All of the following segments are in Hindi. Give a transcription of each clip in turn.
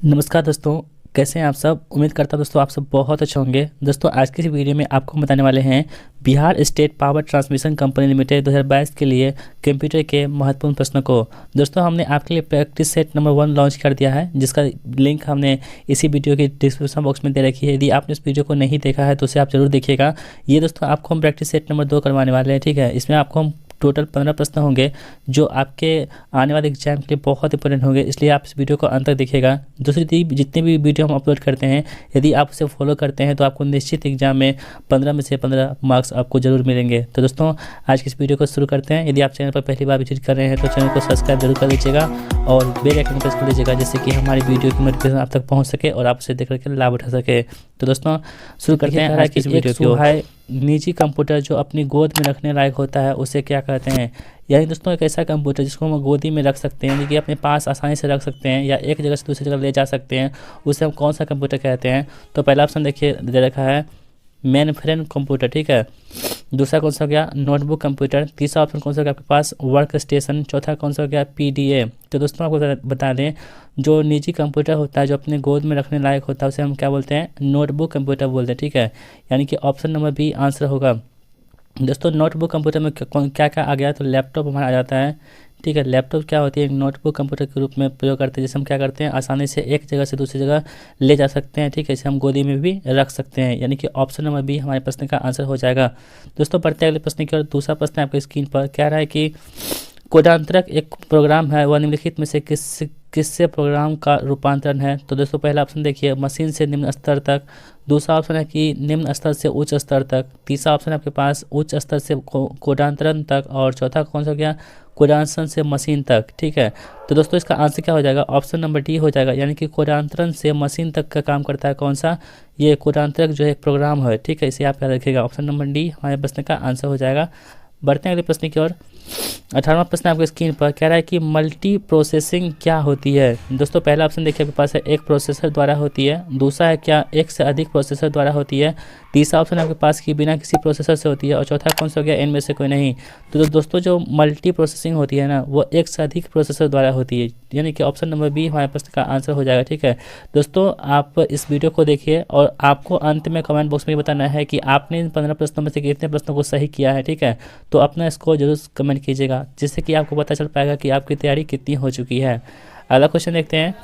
नमस्कार दोस्तों, कैसे हैं आप सब। उम्मीद करता हूं दोस्तों आप सब बहुत अच्छे होंगे। दोस्तों आज की इस वीडियो में आपको बताने वाले हैं Bihar state power transmission company limited 2022 के लिए कंप्यूटर के महत्वपूर्ण प्रश्नों को। दोस्तों हमने आपके लिए प्रैक्टिस सेट नंबर 1 लॉन्च कर दिया है, जिसका लिंक हमने इसी वीडियो के डिस्क्रिप्शन बॉक्स में दे रखी है। यदि आपने इस वीडियो को नहीं देखा है तो उसे आप जरूर देखिएगा। ये दोस्तों आपको हम प्रैक्टिस सेट नंबर 2 करवाने वाले हैं, ठीक है। इसमें आपको हम टोटल 15 प्रश्न होंगे जो आपके आने वाले एग्जाम के लिए बहुत इंपॉर्टेंट होंगे, इसलिए आप इस वीडियो को अंत तक देखिएगा। दूसरी जितने भी वीडियो हम अपलोड करते हैं, यदि आप उसे फॉलो करते हैं तो आपको निश्चित एग्जाम में 15 में से 15 मार्क्स आपको जरूर मिलेंगे। तो दोस्तों आज की इस वीडियो को शुरू करते हैं। यदि आप चैनल पर पहली बार विजिट कर रहे हैं तो चैनल को सब्सक्राइब जरूर कर लीजिएगा और बेल आइकन प्रेस कर लीजिएगा, जिससे कि हमारी वीडियो की नोटिफिकेशन आप तक पहुँच सके और आप उसे देख करके लाभ उठा सके। तो दोस्तों शुरू करते हैं आज की इस वीडियो को। निजी कंप्यूटर जो अपनी गोद में रखने लायक होता है उसे क्या कहते हैं। यानी दोस्तों एक ऐसा कंप्यूटर जिसको हम गोदी में रख सकते हैं, यानी कि अपने पास आसानी से रख सकते हैं या एक जगह से दूसरी जगह ले जा सकते हैं, उसे हम कौन सा कंप्यूटर कहते हैं। तो पहला ऑप्शन देखिए दे रखा है मेन फ्रेम कंप्यूटर, ठीक है। दूसरा कौन सा हो गया नोटबुक कंप्यूटर। तीसरा ऑप्शन कौन सा हो गया आपके पास वर्क स्टेशन। चौथा कौन सा हो गया पीडीए। तो दोस्तों आपको बता दें जो निजी कंप्यूटर होता है जो अपने गोद में रखने लायक होता है उसे हम क्या बोलते हैं, नोटबुक कंप्यूटर बोलते हैं, ठीक है। यानी कि ऑप्शन नंबर बी आंसर होगा। दोस्तों नोटबुक कंप्यूटर में क्या क्या आ गया, तो लैपटॉप हमारा आ जाता है, ठीक है। लैपटॉप क्या होती है, एक नोटबुक कंप्यूटर के रूप में प्रयोग करते हैं, जिसे हम क्या करते हैं आसानी से एक जगह से दूसरी जगह ले जा सकते हैं, ठीक है। इसे हम गोदी में भी रख सकते हैं, यानी कि ऑप्शन नंबर बी हमारे प्रश्न का आंसर हो जाएगा। दोस्तों बढ़ते अगले प्रश्न की ओर। दूसरा प्रश्न आपके स्क्रीन पर कह रहा है कि कोडांतरक एक प्रोग्राम है, वह निम्नलिखित में से किससे प्रोग्राम का रूपांतरण है। तो दोस्तों पहला ऑप्शन देखिए मशीन से निम्न स्तर तक। दूसरा ऑप्शन है कि निम्न स्तर से उच्च स्तर तक। तीसरा ऑप्शन है आपके पास उच्च स्तर से कोडांतरण तक। और चौथा कौन सा हो गया कोडांतरण से मशीन तक, ठीक है। तो दोस्तों इसका आंसर क्या हो जाएगा, ऑप्शन नंबर डी हो जाएगा। यानी कि कोडांतरण से मशीन तक का काम करता है कौन सा, ये कोडांतरक जो है एक प्रोग्राम है, ठीक है। इसे आप याद रखिएगा, ऑप्शन नंबर डी हमारे प्रश्न का आंसर हो जाएगा। बढ़ते हैं अगले प्रश्न की ओर। 18वां प्रश्न आपके स्क्रीन पर कह रहा है कि मल्टी प्रोसेसिंग क्या होती है। दोस्तों पहला ऑप्शन देखिए आपके पास है एक प्रोसेसर द्वारा होती है। दूसरा है क्या एक से अधिक प्रोसेसर द्वारा होती है। तीसरा ऑप्शन आपके पास कि बिना किसी प्रोसेसर से होती है। और चौथा कौन सा हो गया इनमें से कोई नहीं। तो दोस्तों जो मल्टी प्रोसेसिंग होती है ना, वो एक से अधिक प्रोसेसर द्वारा होती है, यानी कि ऑप्शन नंबर बी हमारे प्रश्न का आंसर हो जाएगा, ठीक है। दोस्तों आप इस वीडियो को देखिए और आपको अंत में कमेंट बॉक्स में बताना है कि आपने इन 15 प्रश्नों में से कितने प्रश्नों को सही किया है, ठीक है। तो अपना स्कोर जरूर कमेंट कीजिएगा, जिससे कि आपको पता चल पाएगा कि आपकी तैयारी कितनी हो चुकी है। अगला क्वेश्चन देखते हैं,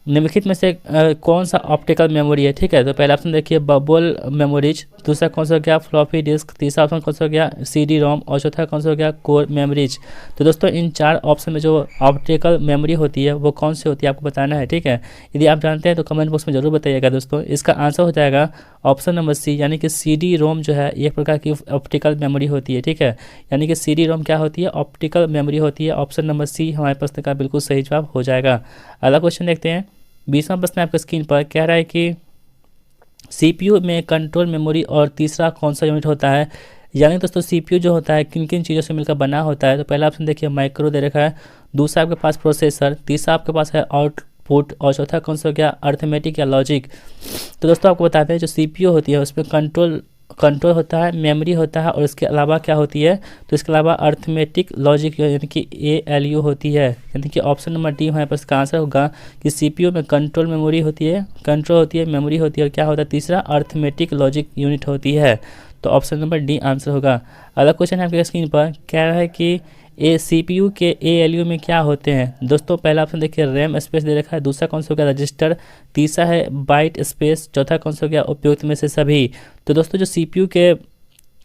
निम्नलिखित में से कौन सा ऑप्टिकल मेमोरी है, ठीक है। तो पहला ऑप्शन देखिए बबल मेमोरीज। दूसरा कौन सा हो गया फ्लॉपी डिस्क। तीसरा ऑप्शन कौन सा हो गया सीडी रोम। और चौथा कौन सा हो गया कोर मेमोरीज। तो दोस्तों इन चार ऑप्शन में जो ऑप्टिकल मेमोरी होती है वो कौन सी होती है आपको बताना है, ठीक है। यदि आप जानते हैं तो कमेंट बॉक्स में जरूर बताइएगा। दोस्तों इसका आंसर हो जाएगा ऑप्शन नंबर सी, यानी कि सीडी रोम जो है एक प्रकार की ऑप्टिकल मेमोरी होती है, ठीक है। यानी कि सीडी रोम क्या होती है, ऑप्टिकल मेमोरी होती है। ऑप्शन नंबर सी हमारे प्रश्न का बिल्कुल सही जवाब हो जाएगा। अगला क्वेश्चन देखते हैं, 20वां प्रश्न आपके स्क्रीन पर कह रहा है कि सीपीयू में कंट्रोल मेमोरी और तीसरा कौन सा यूनिट होता है। यानी दोस्तों सीपीयू जो होता है किन किन चीज़ों से मिलकर बना होता है। तो पहला ऑप्शन देखिए माइक्रो दे रखा है। दूसरा आपके पास प्रोसेसर। तीसरा आपके पास है आउटपुट। और चौथा कौन सा हो गया अर्थमेटिक या लॉजिक। तो दोस्तों आपको बताते हैं जो सीपीयू होती है उसमें कंट्रोल होता है, मेमोरी होता है और इसके अलावा क्या होती है, तो इसके अलावा अर्थमेटिक लॉजिक यानी कि एएलयू होती है। यानी कि ऑप्शन नंबर डी हमारे पास का आंसर होगा कि सीपीयू में कंट्रोल मेमोरी होती है, कंट्रोल होती है, मेमोरी होती है और क्या होता है तीसरा अर्थमेटिक लॉजिक यूनिट होती है। तो ऑप्शन नंबर डी आंसर होगा। अगला क्वेश्चन है आपके स्क्रीन पर कह रहा है कि सीपीयू के एएलयू में क्या होते हैं। दोस्तों पहला ऑप्शन देखिए रैम स्पेस दे रखा है। दूसरा कौन सा हो गया रजिस्टर। तीसरा है बाइट स्पेस। चौथा कौन सा हो गया उपयुक्त में से सभी। तो दोस्तों जो सीपीयू के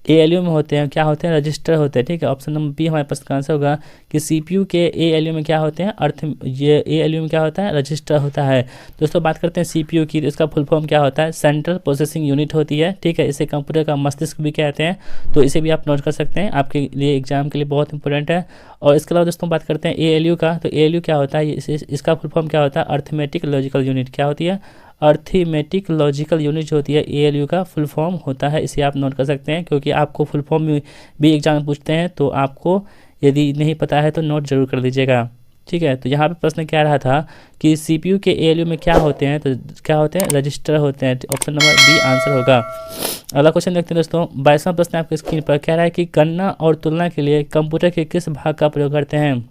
एएलयू में होते हैं क्या होते हैं रजिस्टर होते हैं, ठीक है। ऑप्शन नंबर बी हमारे पास का आंसर होगा कि सीपीयू के एएलयू में क्या होते हैं ये एएलयू में क्या होता है रजिस्टर होता है। दोस्तों बात करते हैं सीपीयू की, तो इसका फुल फॉर्म क्या होता है सेंट्रल प्रोसेसिंग यूनिट होती है, ठीक है। इसे कंप्यूटर का मस्तिष्क भी कहते हैं, तो इसे भी आप नोट कर सकते हैं, आपके लिए एग्जाम के लिए बहुत इंपॉर्टेंट है। और इसके अलावा दोस्तों बात करते हैं एएलयू का, तो एएलयू क्या होता है इसका फुल फॉर्म क्या होता है अर्थमेटिक लॉजिकल यूनिट क्या होती है अर्थमेटिक लॉजिकल यूनिट जो होती है एएलयू का फुल फॉर्म होता है। इसे आप नोट कर सकते हैं क्योंकि आपको फुल फॉर्म में भी एग्जाम में पूछते हैं, तो आपको यदि नहीं पता है तो नोट जरूर कर लीजिएगा, ठीक है। तो यहाँ पे प्रश्न क्या रहा था कि सीपीयू के एएलयू में क्या होते हैं, तो क्या होते हैं रजिस्टर होते हैं। ऑप्शन नंबर बी आंसर होगा। अगला क्वेश्चन देखते हैं दोस्तों, 22वां प्रश्न आपके स्क्रीन पर कह रहा है कि गणना और तुलना के लिए कंप्यूटर के किस भाग का प्रयोग करते हैं।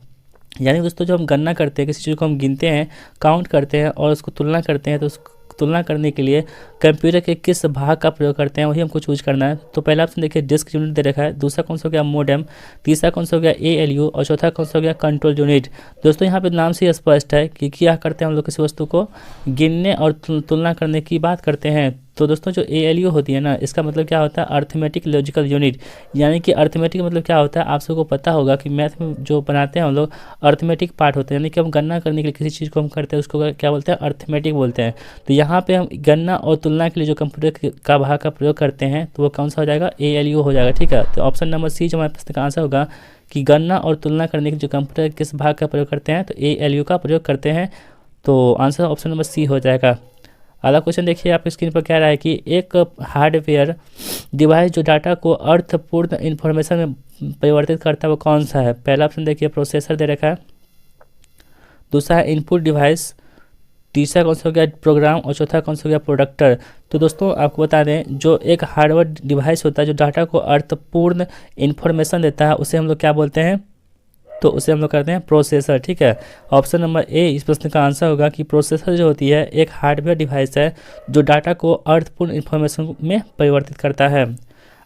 यानी दोस्तों जो हम गणना करते हैं, किसी चीज़ को हम गिनते हैं, काउंट करते हैं और उसको तुलना करते हैं, तो उस तुलना करने के लिए कंप्यूटर के किस भाग का प्रयोग करते हैं वही हमको चूज करना है। तो पहला ऑप्शन देखिए डिस्क यूनिट दे रखा है, दूसरा कौन सा हो गया मोडेम, तीसरा कौन सा हो गया ALU और चौथा कौन सा हो गया कंट्रोल यूनिट। दोस्तों यहाँ पे नाम से ही स्पष्ट है कि क्या करते हैं हम लोग किसी वस्तु को गिनने और तुलना करने की बात करते हैं। तो दोस्तों जो ALU होती है ना, इसका मतलब क्या होता है अर्थमेटिक लॉजिकल यूनिट। यानी कि अर्थमेटिक मतलब क्या होता है, आप सबको पता होगा कि मैथ में जो बनाते हैं हम लोग अर्थमेटिक पार्ट होते हैं, यानी कि हम गणना करने के लिए किसी चीज़ को हम करते हैं उसको क्या बोलते हैं अर्थमेटिक बोलते हैं। तो यहाँ पे हम गणना और तुलना के लिए जो कंप्यूटर का भाग का प्रयोग करते हैं तो वो कौन सा हो जाएगा ALU हो जाएगा। ठीक है, तो ऑप्शन नंबर सी जो हमारे प्रश्न का आंसर होगा कि गणना और तुलना करने के जो कंप्यूटर किस भाग का प्रयोग करते हैं तो ALU का प्रयोग करते हैं। तो आंसर ऑप्शन नंबर सी हो जाएगा। अगला क्वेश्चन देखिए आप स्क्रीन पर कह रहा है कि एक हार्डवेयर डिवाइस जो डाटा को अर्थपूर्ण इंफॉर्मेशन में परिवर्तित करता है वो कौन सा है। पहला ऑप्शन देखिए प्रोसेसर दे रखा है, दूसरा है इनपुट डिवाइस, तीसरा कौन सा हो गया प्रोग्राम और चौथा कौन सा हो गया प्रोडक्टर। तो दोस्तों आपको बता दें जो एक हार्डवेयर डिवाइस होता है जो डाटा को अर्थपूर्ण इन्फॉर्मेशन देता है उसे हम लोग क्या बोलते हैं, तो उसे हम लोग करते हैं प्रोसेसर। ठीक है, ऑप्शन नंबर ए इस प्रश्न का आंसर होगा कि प्रोसेसर जो होती है एक हार्डवेयर डिवाइस है जो डाटा को अर्थपूर्ण इन्फॉर्मेशन में परिवर्तित करता है।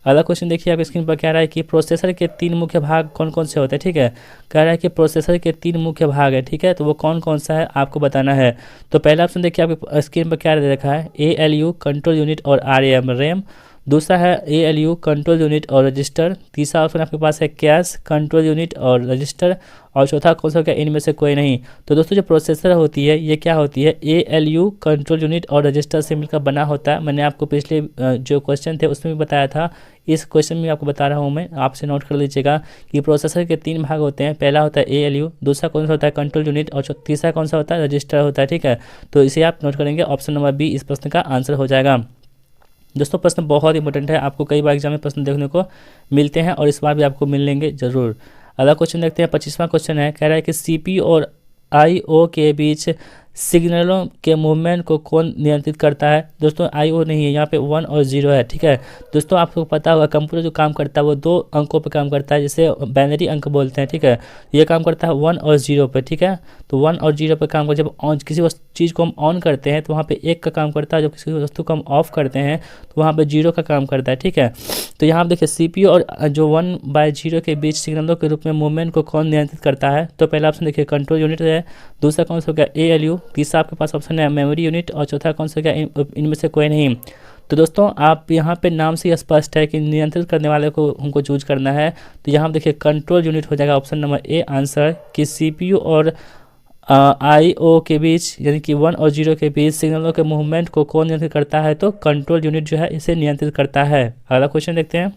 अगला क्वेश्चन देखिए आप स्क्रीन पर कह रहा है कि प्रोसेसर के 3 मुख्य भाग कौन कौन से होते हैं। ठीक है, कह रहा है कि प्रोसेसर के 3 मुख्य भाग है। ठीक है, तो वो कौन कौन सा है आपको बताना है। तो पहला ऑप्शन देखिए आपके स्क्रीन पर क्या दे रखा है ALU कंट्रोल यूनिट और RAM। दूसरा है ALU कंट्रोल यूनिट और रजिस्टर, तीसरा ऑप्शन आपके पास है कैश कंट्रोल यूनिट और रजिस्टर और चौथा कौन सा क्या इनमें से कोई नहीं। तो दोस्तों जो प्रोसेसर होती है ये क्या होती है ALU कंट्रोल यूनिट और रजिस्टर से मिलकर बना होता है। मैंने आपको पिछले जो क्वेश्चन थे उसमें भी बताया था, इस क्वेश्चन में आपको बता रहा हूँ मैं, आपसे नोट कर लीजिएगा कि प्रोसेसर के 3 भाग होते हैं। पहला होता है ALU, दूसरा कौन सा होता है कंट्रोल यूनिट और तीसरा कौन सा होता है रजिस्टर होता है। ठीक है, तो इसे आप नोट करेंगे, ऑप्शन नंबर बी इस प्रश्न का आंसर हो जाएगा। दोस्तों प्रश्न बहुत इंपॉर्टेंट है, आपको कई बार एग्जाम में प्रश्न देखने को मिलते हैं और इस बार भी आपको मिल लेंगे जरूर। अगला क्वेश्चन देखते हैं, 25वां क्वेश्चन है, कह रहा है कि CPU और IO के बीच सिग्नलों के मूवमेंट को कौन नियंत्रित करता है। दोस्तों IO नहीं है, यहाँ पे 1 और 0 है। ठीक है, दोस्तों आपको पता होगा कंप्यूटर जो काम करता है वो 2 अंकों पे काम करता है, जिसे बाइनरी अंक बोलते हैं। ठीक है, ये काम करता है 1 और 0 पे। ठीक है, तो 1 और 0 पे काम कर, जब ऑन किसी चीज़ को हम ऑन करते हैं तो वहाँ पे 1 का काम करता है, जब किसी वस्तु को हम ऑफ करते हैं तो वहाँ पे 0 का काम करता है। ठीक है, तो यहाँ देखिए CPU और जो 1/0 के बीच सिग्नलों के रूप में मूवमेंट को कौन नियंत्रित करता है। तो पहला ऑप्शन देखिए कंट्रोल यूनिट है, दूसरा कौन सा हो गया ALU, तीसरा आपके पास ऑप्शन है मेमोरी यूनिट और चौथा कौन सा हो गया इनमें से कोई नहीं। तो दोस्तों आप यहाँ पे नाम से स्पष्ट है कि नियंत्रित करने वाले को हमको चूज करना है। तो यहाँ देखिए कंट्रोल यूनिट हो जाएगा ऑप्शन नंबर ए आंसर, कि CPU और IO के बीच यानी कि 1 और 0 के बीच सिग्नलों के मूवमेंट को कौन नियंत्रित करता है, तो कंट्रोल यूनिट जो है इसे नियंत्रित करता है। अगला क्वेश्चन देखते हैं,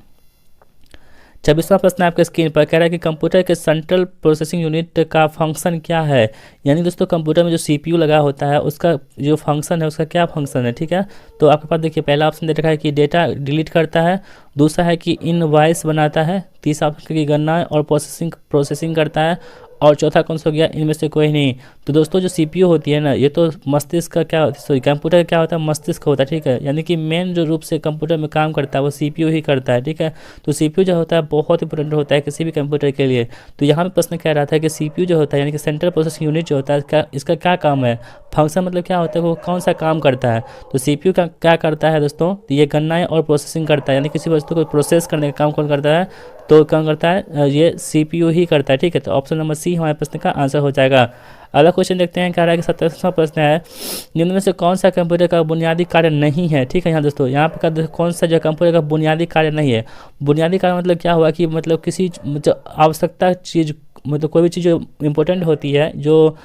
26वां प्रश्न आपके स्क्रीन पर कह रहा है कि कंप्यूटर के सेंट्रल प्रोसेसिंग यूनिट का फंक्शन क्या है। यानी दोस्तों कंप्यूटर में जो CPU लगा होता है उसका जो फंक्शन है उसका क्या फंक्शन है। ठीक है, तो आपके पास देखिए पहला ऑप्शन दे रखा है कि डेटा डिलीट करता है, दूसरा है कि इनवॉइस बनाता है, तीसरा ऑप्शन की गणना और प्रोसेसिंग करता है और चौथा कौन सा हो गया इनमें से कोई नहीं। तो दोस्तों जो CPU होती है ना, ये तो मस्तिष्क का क्या सॉरी कंप्यूटर का क्या होता है मस्तिष्क होता है। ठीक है, यानी कि मेन जो रूप से कंप्यूटर में काम करता है वो CPU ही करता है। ठीक है, तो CPU जो होता है बहुत इंपॉर्टेंट होता है किसी भी कंप्यूटर के लिए। तो यहाँ पे प्रश्न कह रहा था कि CPU जो होता है यानी कि सेंट्रल प्रोसेसिंग यूनिट जो होता है इसका क्या काम है, फंक्शन मतलब क्या होता है, वो कौन सा काम करता है। तो CPU का क्या करता है दोस्तों, तो ये गणनाएं और प्रोसेसिंग करता है, यानी किसी वस्तु को प्रोसेस करने का काम कौन करता है, तो काम करता है ये CPU ही करता है। ठीक है, तो ऑप्शन नंबर सी हमारे प्रश्न का आंसर हो जाएगा। अगला क्वेश्चन देखते हैं, कह रहा है कि 27वां प्रश्न है, निम्न में से कौन सा कंप्यूटर का बुनियादी कार्य नहीं है। ठीक है, यहाँ दोस्तों यहाँ पर कौन सा जो कंप्यूटर का बुनियादी कार्य नहीं है। बुनियादी कार्य मतलब क्या हुआ कि मतलब किसी आवश्यकता चीज़, मतलब कोई भी चीज़ जो इम्पोर्टेंट होती है, जो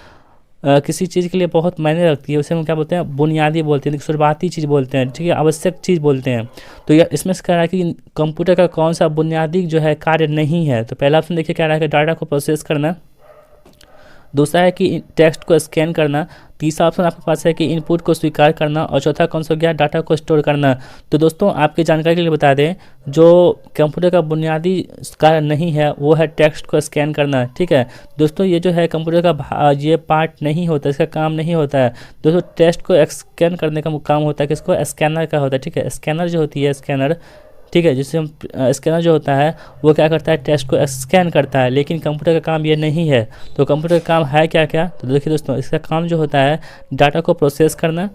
किसी चीज़ के लिए बहुत मायने रखती है, उसे हम क्या बोलते हैं बुनियादी बोलते हैं, शुरुआती चीज़ बोलते हैं। ठीक है, आवश्यक चीज़ बोलते हैं। तो यह इसमें से कह रहा है कि कंप्यूटर का कौन सा बुनियादी जो है कार्य नहीं है। तो पहला ऑप्शन देखिए कह रहा है कि डाटा को प्रोसेस करना, दूसरा है कि टेक्स्ट को स्कैन करना, तीसरा ऑप्शन आपके पास है कि इनपुट को स्वीकार करना और चौथा कौन सा हो गया डाटा को स्टोर करना। तो दोस्तों आपकी जानकारी के लिए बता दें, जो कंप्यूटर का बुनियादी कार्य नहीं है वो है टेक्स्ट को स्कैन करना। ठीक है दोस्तों, ये जो है कंप्यूटर का ये पार्ट नहीं होता, इसका काम नहीं होता है दोस्तों। टेक्स्ट को स्कैन करने का काम होता है किसको, स्कैनर का होता है। ठीक है, स्कैनर जो होती है स्कैनर ठीक है। जिससे हम स्कैनर जो होता है वो क्या करता है, टेक्स्ट को स्कैन करता है, लेकिन कंप्यूटर का काम ये नहीं है। तो कंप्यूटर का काम है क्या क्या, तो देखिए दोस्तों, इसका काम जो होता है डाटा को प्रोसेस करना,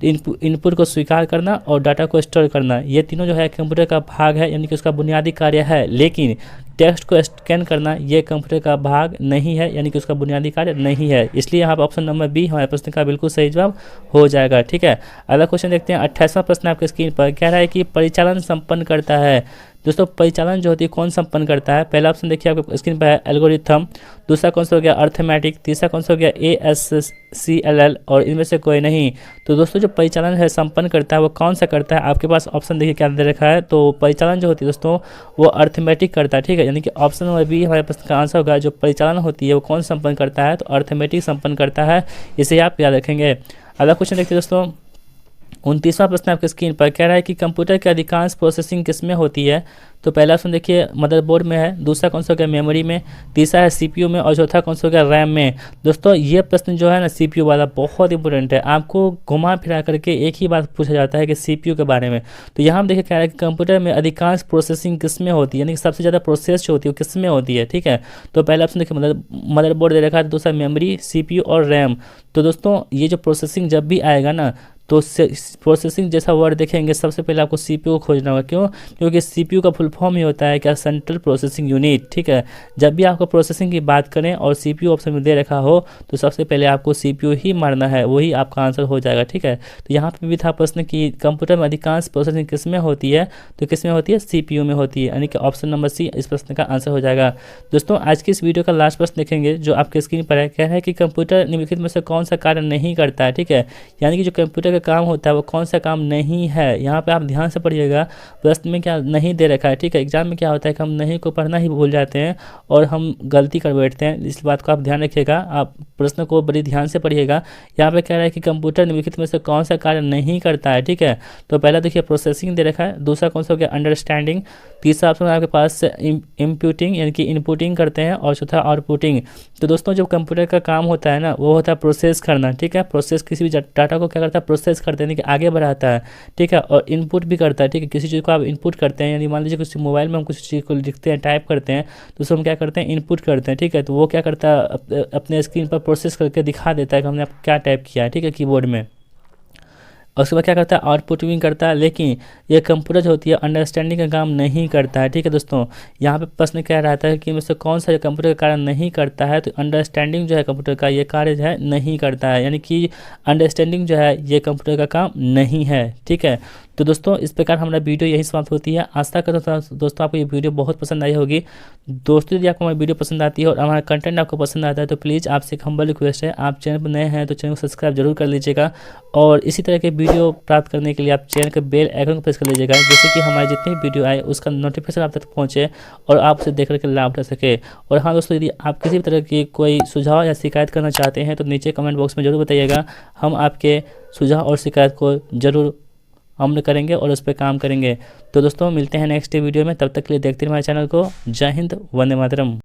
इनपुट को स्वीकार करना और डाटा को स्टोर करना, ये तीनों जो है कंप्यूटर का भाग है, यानी कि उसका बुनियादी कार्य है। लेकिन टेक्स्ट को स्कैन करना ये कंप्यूटर का भाग नहीं है, यानी कि उसका बुनियादी कार्य नहीं है। इसलिए यहाँ पर ऑप्शन नंबर बी हमारे प्रश्न का बिल्कुल सही जवाब हो जाएगा। ठीक है, अगला क्वेश्चन देखते हैं। 28वां प्रश्न आपके स्क्रीन पर कह रहा है कि परिचालन संपन्न करता है। दोस्तों परिचालन जो होती है कौन संपन्न करता है, पहला ऑप्शन देखिए आपके स्क्रीन पर है एल्गोरिथम, दूसरा कौन सा हो गया अर्थमेटिक, तीसरा कौन सा हो गया ASCLL और इनमें से कोई नहीं। तो दोस्तों जो परिचालन है संपन्न करता है वो कौन सा करता है, आपके पास ऑप्शन देखिए क्या दे रखा है। तो परिचालन जो होती है दोस्तों वो अर्थमेटिक करता है। ठीक है, यानी कि ऑप्शन नंबर बी हमारे प्रश्न का आंसर होगा। जो परिचालन होती है वो कौन संपन्न करता है, तो अर्थमेटिक संपन्न करता है, इसे आप याद रखेंगे। अगला क्वेश्चन देखते हैं दोस्तों। 29वां प्रश्न आपके स्क्रीन पर कह रहा है कि कंप्यूटर की अधिकांश प्रोसेसिंग किस में होती है। तो पहला ऑप्शन देखिए मदरबोर्ड में है, दूसरा कौन सा हो गया मेमोरी में, तीसरा है CPU में और चौथा कौन सा हो गया रैम में। दोस्तों ये प्रश्न जो है ना CPU वाला बहुत इंपॉर्टेंट है, आपको घुमा फिरा करके एक ही बात पूछा जाता है कि CPU के बारे में। तो यहाँ हम देखिए कह रहा है कि कंप्यूटर में अधिकांश प्रोसेसिंग किस में होती है, यानी कि सबसे ज़्यादा प्रोसेस जो होती है वो किस में होती है। ठीक है, तो पहला ऑप्शन देखिए मदरबोर्ड दे रखा है, दूसरा मेमोरी, CPU और रैम। तो दोस्तों ये जो प्रोसेसिंग जब भी आएगा ना तो प्रोसेसिंग जैसा वर्ड देखेंगे सबसे पहले आपको CPU को खोजना होगा। क्यों, क्योंकि CPU का फुल फॉर्म ही होता है क्या, सेंट्रल प्रोसेसिंग यूनिट। ठीक है, जब भी आपको प्रोसेसिंग की बात करें और CPU ऑप्शन में दे रखा हो तो सबसे पहले आपको CPU ही मारना है, वही आपका आंसर हो जाएगा। ठीक है, तो यहाँ पे भी था प्रश्न कि कंप्यूटर में अधिकांश प्रोसेसिंग किस में होती है, तो किस में होती है, CPU में होती है, यानी कि ऑप्शन नंबर सी इस प्रश्न का आंसर हो जाएगा। दोस्तों आज की इस वीडियो का लास्ट प्रश्न देखेंगे जो आपके स्क्रीन पर है, कह रहा है कि कंप्यूटर निम्नलिखित में से कौन सा कार्य नहीं करता है। ठीक है, यानी कि जो कंप्यूटर का काम होता है वो कौन सा काम नहीं है। यहाँ पे आप ध्यान से पढ़िएगा, प्रश्न में क्या नहीं दे रखा है। ठीक है, एग्जाम में क्या होता है कि हम नहीं को पढ़ना ही भूल जाते हैं और हम गलती कर बैठते हैं, इस बात को आप ध्यान रखिएगा, आप प्रश्न को बड़ी ध्यान से पढ़िएगा। यहाँ पे कह रहा है कि कंप्यूटर निम्नलिखित में से कौन सा कार्य नहीं करता है। ठीक है, तो पहला देखिए प्रोसेसिंग दे रखा है, दूसरा कौन सा हो गया अंडरस्टैंडिंग, तीसरा ऑप्शन आपके पास इनपुटिंग यानी कि इनपुटिंग करते हैं और चौथा आउटपुटिंग। तो दोस्तों जो कंप्यूटर का काम होता है ना वो होता है प्रोसेस करना। ठीक है, प्रोसेस किसी भी डाटा को क्या करता है, प्रोसेस करते हैं, यानी कि आगे बढ़ाता है। ठीक है, और इनपुट भी करता है। ठीक है, किसी चीज़ को आप इनपुट करते हैं, यानी मान लीजिए किसी मोबाइल में हम कुछ चीज़ को लिखते हैं, टाइप करते हैं, तो उसको हम क्या करते हैं, इनपुट करते हैं। ठीक है, तो वो क्या करता है, अपने स्क्रीन पर प्रोसेस करके दिखा देता है कि हमने क्या टाइप किया है। ठीक है, कीबोर्ड में, और उसके बाद क्या करता है, आउटपुट भी करता है। लेकिन ये कंप्यूटर जो होती है अंडरस्टैंडिंग का काम नहीं करता है। ठीक है दोस्तों, यहाँ पे प्रश्न क्या रहता है कि इनमें से कौन सा कंप्यूटर का कार्य नहीं करता है, तो अंडरस्टैंडिंग जो है कंप्यूटर का ये कार्य जो है नहीं करता है, यानी कि अंडरस्टैंडिंग जो है ये कंप्यूटर का काम नहीं है। ठीक है, तो दोस्तों इस प्रकार हमारा वीडियो यही समाप्त होती है। आशा करता हूं दोस्तों आपको ये वीडियो बहुत पसंद आई होगी। दोस्तों यदि आपको हमारी वीडियो पसंद आती है और हमारा कंटेंट आपको पसंद आता है तो प्लीज़ आपसे एक हम्बल रिक्वेस्ट है, आप चैनल पर नए हैं तो चैनल को सब्सक्राइब जरूर कर लीजिएगा और इसी तरह के वीडियो प्राप्त करने के लिए आप चैनल के बेल आइकन को प्रेस कर लीजिएगा, जिससे कि हमारे जितने भी वीडियो आए उसका नोटिफिकेशन आप तक पहुँचे और आप उसे देख करके लाभ उठा सके। और हाँ दोस्तों, यदि आप किसी भी तरह की कोई सुझाव या शिकायत करना चाहते हैं तो नीचे कमेंट बॉक्स में जरूर बताइएगा, हम आपके सुझाव और शिकायत को जरूर अमल करेंगे और उस पर काम करेंगे। तो दोस्तों मिलते हैं नेक्स्ट वीडियो में, तब तक के लिए देखते रहिए हमारे चैनल को। जय हिंद, वंदे मातरम।